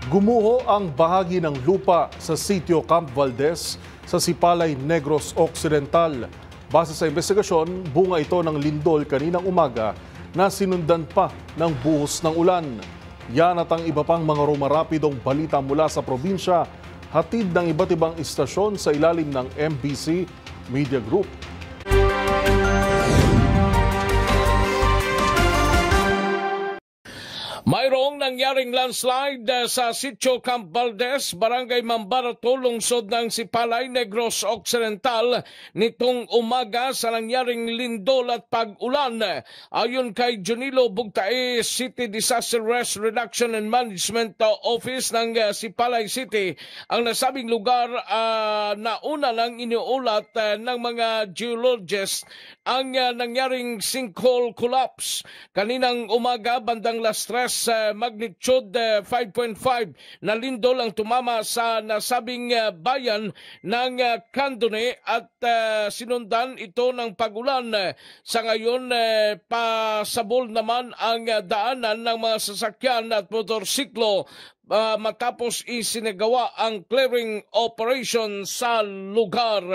Gumuho ang bahagi ng lupa sa sitio Camp Valdez sa Sipalay, Negros Occidental. Base sa investigasyon, bunga ito ng lindol kaninang umaga na sinundan pa ng buhos ng ulan. Yan at ang iba pang mga rumarapidong balita mula sa probinsya, hatid ng iba't ibang istasyon sa ilalim ng MBC Media Group. Mayroong nangyaring landslide sa Sitio Camp Valdez, Barangay Mambarato, lungsod ng Sipalay, Negros Occidental nitong umaga sa nangyaring lindol at pag-ulan. Ayon kay Junilo Bugtae, City Disaster Risk Reduction and Management Office ng Sipalay City, ang nasabing lugar na una lang iniulat ng mga geologists ang nangyaring sinkhole collapse. Kaninang umaga, bandang las 3, magnitude 5.5 na lindol ang tumama sa nasabing bayan ng Candone at sinundan ito ng pagulan. Sa ngayon, pasabol naman ang daanan ng mga sasakyan at motorsiklo matapos isinagawa ang clearing operation sa lugar.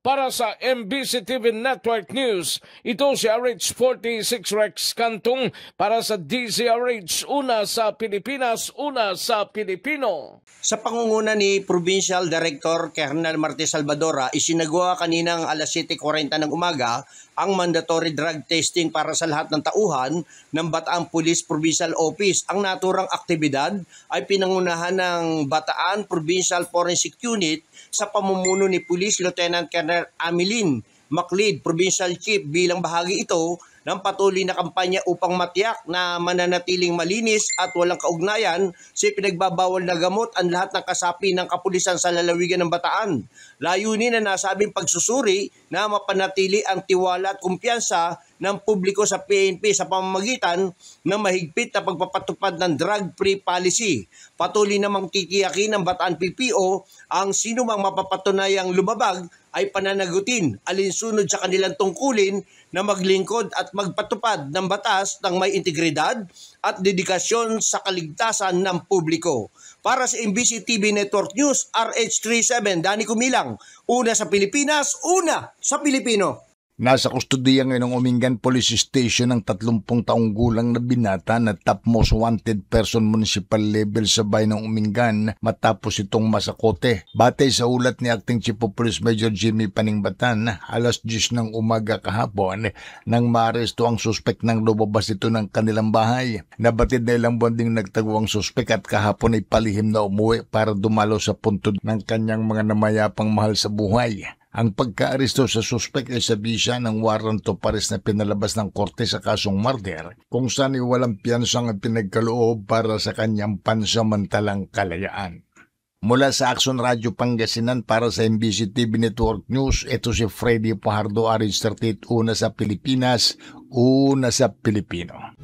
Para sa MBC TV Network News, ito si RH46 Rex Cantong para sa DZRH, una sa Pilipinas, una sa Pilipino. Sa pangunguna ni Provincial Director Kernel Marte Salvadora, isinagawa kaninang alas 7:40 ng umaga ang mandatory drug testing para sa lahat ng tauhan ng Bataan Police Provincial Office. Ang naturang aktibidad ay pinangunahan ng Bataan Provincial Forensic Unit sa pamumuno ni Police Lieutenant Colonel Amilin Macleod, Provincial Chief, bilang bahagi ito ng patuloy na kampanya upang matiyak na mananatiling malinis at walang kaugnayan sa pinagbabawal na gamot ang lahat ng kasapi ng kapulisan sa lalawigan ng Bataan. Layunin na nasabing pagsusuri na mapanatili ang tiwala at kumpiyansa ng publiko sa PNP sa pamamagitan ng mahigpit na pagpapatupad ng drug-free policy. Patuloy namang titiyakin ng Bataan PPO ang sino mang mapapatunayang lumabag ay pananagutin alinsunod sa kanilang tungkulin na maglingkod at magpatupad ng batas ng may integridad at dedikasyon sa kaligtasan ng publiko. Para sa MBC TV Network News, RH37, Danny Kumilang, una sa Pilipinas, una sa Pilipino. Nasa kustudiya ngayon ng Umingan Police Station ng 30 taong gulang na binata na top most wanted person municipal level sa bayan ng Umingan matapos itong masakote. Batay sa ulat ni Acting Chief of Police Major Jimmy Paningbatan, alas 10 ng umaga kahapon nang maaresto ang suspek nang lumabas ito ng kanilang bahay. Nabatid na ilang buwan ding nagtago ang suspek at kahapon ay palihim na umuwi para dumalo sa puntod ng kanyang mga namayapang mahal sa buhay. Ang pagka-aresto sa suspek ay sabi siya ng warrant of arrest na pinalabas ng korte sa kasong murder kung saan ay walang piyansang pinagkaloob para sa kanyang pansamantalang kalayaan. Mula sa Action Radio Pangasinan para sa MBC TV Network News, ito si Freddy Pajardo, RH38, una sa Pilipinas, una sa Pilipino.